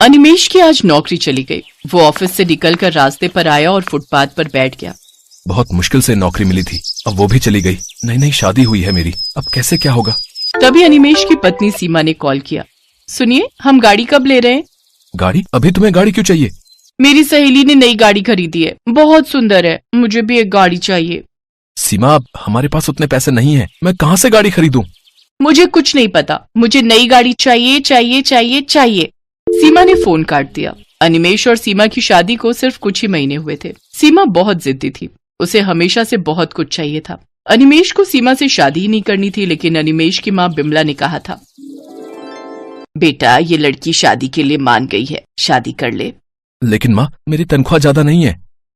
अनिमेश की आज नौकरी चली गई। वो ऑफिस से निकलकर रास्ते पर आया और फुटपाथ पर बैठ गया। बहुत मुश्किल से नौकरी मिली थी, अब वो भी चली गई। नई नई शादी हुई है मेरी, अब कैसे क्या होगा। तभी अनिमेश की पत्नी सीमा ने कॉल किया। सुनिए, हम गाड़ी कब ले रहे हैं? गाड़ी? अभी तुम्हें गाड़ी क्यों चाहिए? मेरी सहेली ने नई गाड़ी खरीदी है, बहुत सुंदर है, मुझे भी एक गाड़ी चाहिए। सीमा, हमारे पास उतने पैसे नहीं है, मैं कहाँ से गाड़ी खरीदूं? मुझे कुछ नहीं पता, मुझे नई गाड़ी चाहिए चाहिए चाहिए चाहिए। सीमा ने फोन काट दिया। अनिमेश और सीमा की शादी को सिर्फ कुछ ही महीने हुए थे। सीमा बहुत जिद्दी थी, उसे हमेशा से बहुत कुछ चाहिए था। अनिमेश को सीमा से शादी ही नहीं करनी थी, लेकिन अनिमेश की माँ बिमला ने कहा था, बेटा ये लड़की शादी के लिए मान गई है, शादी कर ले। लेकिन माँ, मेरी तनख्वाह ज्यादा नहीं है।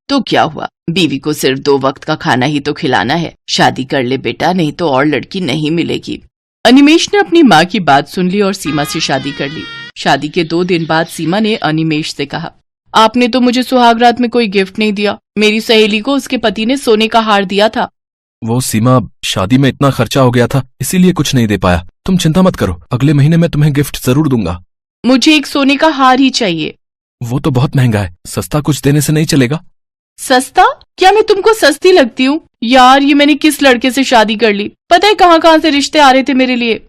तो क्या हुआ, बीवी को सिर्फ 2 वक्त का खाना ही तो खिलाना है। शादी कर ले बेटा, नहीं तो और लड़की नहीं मिलेगी। अनिमेश ने अपनी माँ की बात सुन ली और सीमा से शादी कर ली। शादी के 2 दिन बाद सीमा ने अनिमेश से कहा, आपने तो मुझे सुहागरात में कोई गिफ्ट नहीं दिया। मेरी सहेली को उसके पति ने सोने का हार दिया था। वो सीमा, शादी में इतना खर्चा हो गया था, इसीलिए कुछ नहीं दे पाया। तुम चिंता मत करो, अगले महीने मैं तुम्हें गिफ्ट जरूर दूंगा। मुझे एक सोने का हार ही चाहिए। वो तो बहुत महंगा है, सस्ता कुछ देने से नहीं चलेगा। सस्ता? क्या मैं तुमको सस्ती लगती हूँ? यार ये मैंने किस लड़के से शादी कर ली, पता है कहाँ कहाँ से रिश्ते आ रहे थे मेरे लिए।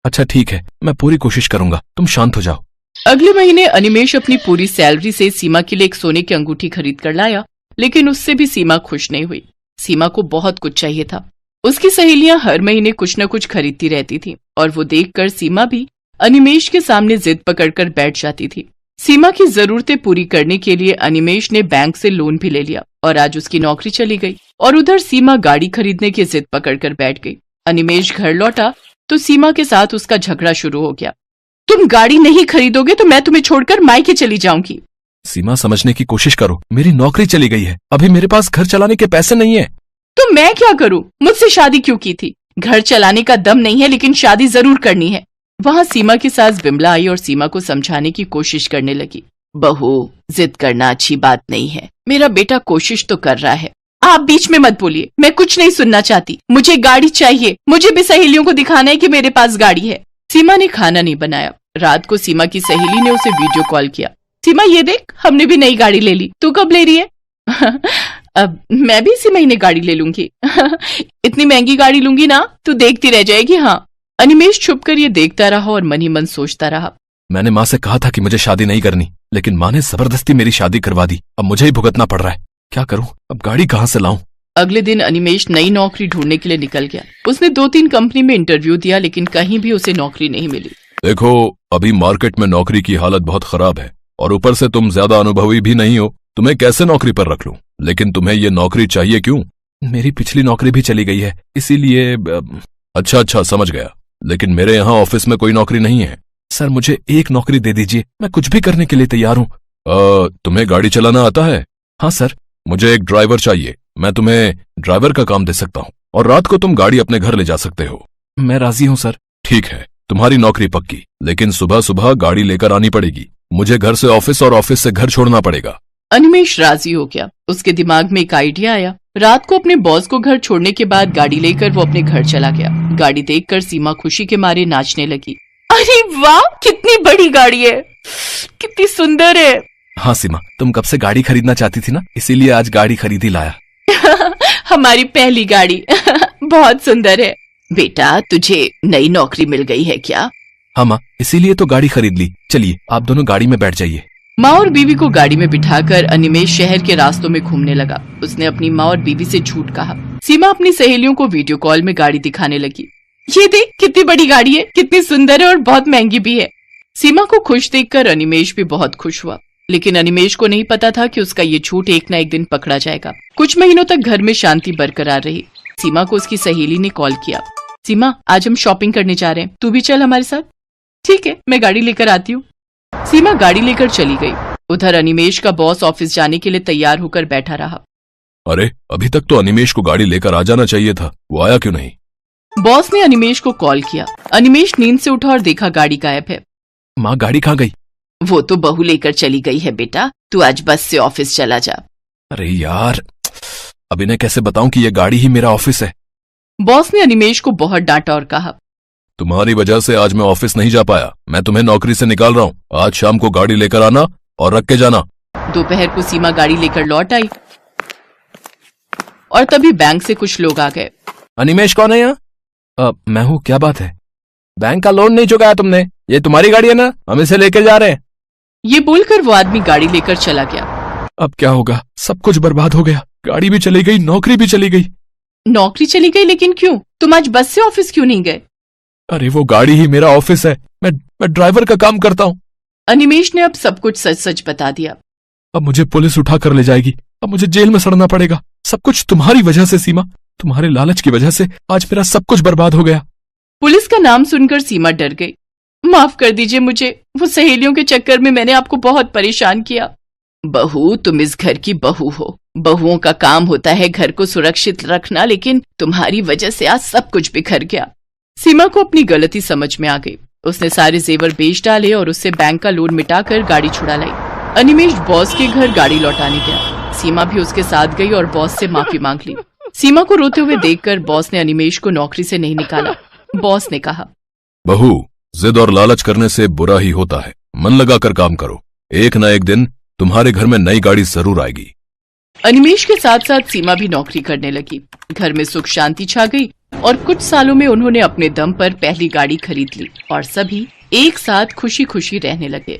अच्छा ठीक है, मैं पूरी कोशिश करूंगा, तुम शांत हो जाओ। अगले महीने अनिमेश अपनी पूरी सैलरी से सीमा के लिए एक सोने की अंगूठी खरीद कर लाया, लेकिन उससे भी सीमा खुश नहीं हुई। सीमा को बहुत कुछ चाहिए था। उसकी सहेलियां हर महीने कुछ न कुछ खरीदती रहती थी और वो देखकर सीमा भी अनिमेश के सामने जिद पकड़कर बैठ जाती थी। सीमा की जरूरतें पूरी करने के लिए अनिमेश ने बैंक से लोन भी ले लिया और आज उसकी नौकरी चली गई। और उधर सीमा गाड़ी खरीदने की जिद पकड़कर बैठ गई। अनिमेश घर लौटा तो सीमा के साथ उसका झगड़ा शुरू हो गया। तुम गाड़ी नहीं खरीदोगे तो मैं तुम्हें छोड़कर मायके चली जाऊंगी। सीमा, समझने की कोशिश करो, मेरी नौकरी चली गई है, अभी मेरे पास घर चलाने के पैसे नहीं है। तो मैं क्या करूं? मुझसे शादी क्यों की थी? घर चलाने का दम नहीं है, लेकिन शादी जरूर करनी है। वहाँ सीमा की सास बिमला आई और सीमा को समझाने की कोशिश करने लगी। बहू, जिद करना अच्छी बात नहीं है, मेरा बेटा कोशिश तो कर रहा है। आप बीच में मत बोलिए, मैं कुछ नहीं सुनना चाहती। मुझे गाड़ी चाहिए, मुझे भी सहेलियों को दिखाना है कि मेरे पास गाड़ी है। सीमा ने खाना नहीं बनाया। रात को सीमा की सहेली ने उसे वीडियो कॉल किया। सीमा ये देख, हमने भी नई गाड़ी ले ली, तू कब ले रही है? अब मैं भी इसी महीने गाड़ी ले लूंगी। इतनी महंगी गाड़ी लूंगी ना, तू देखती रह जाएगी। हाँ। अनिमेश छुपकर ये देखता रहा और मन ही मन सोचता रहा। मैंने माँ से कहा था कि मुझे शादी नहीं करनी, लेकिन माँ ने जबरदस्ती मेरी शादी करवा दी। अब मुझे ही भुगतना पड़ रहा है, क्या करूं? अब गाड़ी कहाँ से लाऊं? अगले दिन अनिमेश नई नौकरी ढूंढने के लिए निकल गया। उसने 2-3 कंपनी में इंटरव्यू दिया, लेकिन कहीं भी उसे नौकरी नहीं मिली। देखो, अभी मार्केट में नौकरी की हालत बहुत खराब है और ऊपर से तुम ज्यादा अनुभवी भी नहीं हो, तुम्हें कैसे नौकरी पर रख लूं? लेकिन तुम्हें ये नौकरी चाहिए क्यों? मेरी पिछली नौकरी भी चली गई है, इसीलिए। अच्छा, समझ गया, लेकिन मेरे यहाँ ऑफिस में कोई नौकरी नहीं है। सर, मुझे एक नौकरी दे दीजिए, मैं कुछ भी करने के लिए तैयार हूँ। तुम्हें गाड़ी चलाना आता है? हाँ सर। मुझे एक ड्राइवर चाहिए, मैं तुम्हें ड्राइवर का काम दे सकता हूँ और रात को तुम गाड़ी अपने घर ले जा सकते हो। मैं राजी हूँ सर। ठीक है, तुम्हारी नौकरी पक्की, लेकिन सुबह सुबह गाड़ी लेकर आनी पड़ेगी। मुझे घर से ऑफिस और ऑफिस से घर छोड़ना पड़ेगा। अनिमेश राजी हो गया। उसके दिमाग में एक आइडिया आया। रात को अपने बॉस को घर छोड़ने के बाद गाड़ी लेकर वो अपने घर चला गया। गाड़ी देखकर सीमा खुशी के मारे नाचने लगी। अरे वाह, कितनी बड़ी गाड़ी है, कितनी सुंदर है। हाँ सीमा, तुम कब से गाड़ी खरीदना चाहती थी ना, इसीलिए आज गाड़ी खरीद ही लाया। हमारी पहली गाड़ी। बहुत सुंदर है। बेटा, तुझे नई नौकरी मिल गई है क्या? हाँ माँ, इसीलिए तो गाड़ी खरीद ली। चलिए, आप दोनों गाड़ी में बैठ जाइए। माँ और बीवी को गाड़ी में बिठाकर अनिमेश शहर के रास्तों में घूमने लगा। उसने अपनी माँ और बीवी से झूठ कहा। सीमा अपनी सहेलियों को वीडियो कॉल में गाड़ी दिखाने लगी। ये देख, कितनी बड़ी गाड़ी है, कितनी सुंदर है और बहुत महंगी भी है। सीमा को खुश देखकर अनिमेश भी बहुत खुश हुआ, लेकिन अनिमेश को नहीं पता था कि उसका ये झूठ एक न एक दिन पकड़ा जाएगा। कुछ महीनों तक घर में शांति बरकरार रही। सीमा को उसकी सहेली ने कॉल किया। सीमा, आज हम शॉपिंग करने जा रहे हैं, तू भी चल हमारे साथ। ठीक है, मैं गाड़ी लेकर आती हूँ। सीमा गाड़ी लेकर चली गई। उधर अनिमेश का बॉस ऑफिस जाने के लिए तैयार होकर बैठा रहा। अरे, अभी तक तो अनिमेश को गाड़ी लेकर आ जाना चाहिए था, वो आया क्यों नहीं? बॉस ने अनिमेश को कॉल किया। अनिमेश नींद से उठा और देखा गाड़ी गायब है। माँ, गाड़ी कहाँ गई? वो तो बहू लेकर चली गई है बेटा, तू आज बस से ऑफिस चला जा। अरे यार, अब इन्हें कैसे बताऊं कि ये गाड़ी ही मेरा ऑफिस है? बॉस ने अनिमेश को बहुत डांटा और कहा, तुम्हारी वजह से आज मैं ऑफिस नहीं जा पाया। मैं तुम्हें नौकरी से निकाल रहा हूँ। आज शाम को गाड़ी लेकर आना और रख के जाना। दोपहर को सीमा गाड़ी लेकर लौट आई और तभी बैंक से कुछ लोग आ गए। अनिमेश कौन है यहाँ? मैं हूँ। क्या बात है? बैंक का लोन नहीं चुकाया तुमने? ये तुम्हारी गाड़ी है ना? हम इसे लेकर जा रहे हैं। ये बोलकर वो आदमी गाड़ी लेकर चला गया। अब क्या होगा? सब कुछ बर्बाद हो गया। गाड़ी भी चली गई, नौकरी भी चली गई। नौकरी चली गई, लेकिन क्यों? तुम आज बस से ऑफिस क्यों नहीं गए? अरे वो गाड़ी ही मेरा ऑफिस है। मैं ड्राइवर का काम करता हूँ। अनिमेश ने अब सब कुछ सच सच बता दिया। अब मुझे पुलिस उठा कर ले जाएगी। अब मुझे जेल में सड़ना पड़ेगा। सब कुछ तुम्हारी वजह से सीमा, तुम्हारे लालच की वजह से आज मेरा सब कुछ बर्बाद हो गया। पुलिस का नाम सुनकर सीमा डर गई। माफ कर दीजिए मुझे, वो सहेलियों के चक्कर में मैंने आपको बहुत परेशान किया। बहू, तुम इस घर की बहू हो। बहुओं का काम होता है घर को सुरक्षित रखना, लेकिन तुम्हारी वजह से आज सब कुछ बिखर गया। सीमा को अपनी गलती समझ में आ गई। उसने सारे जेवर बेच डाले और उससे बैंक का लोन मिटाकर गाड़ी छुड़ा लाई। अनिमेश बॉस के घर गाड़ी लौटाने गया। सीमा भी उसके साथ गई और बॉस से माफी मांग ली। सीमा को रोते हुए देखकर बॉस ने अनिमेश को नौकरी से नहीं निकाला। बॉस ने कहा, बहू, जिद और लालच करने से बुरा ही होता है। मन लगाकर काम करो। एक न एक दिन तुम्हारे घर में नई गाड़ी जरूर आएगी। अनिमेश के साथ साथ सीमा भी नौकरी करने लगी। घर में सुख शांति छा गई और कुछ सालों में उन्होंने अपने दम पर पहली गाड़ी खरीद ली और सभी एक साथ खुशी खुशी रहने लगे।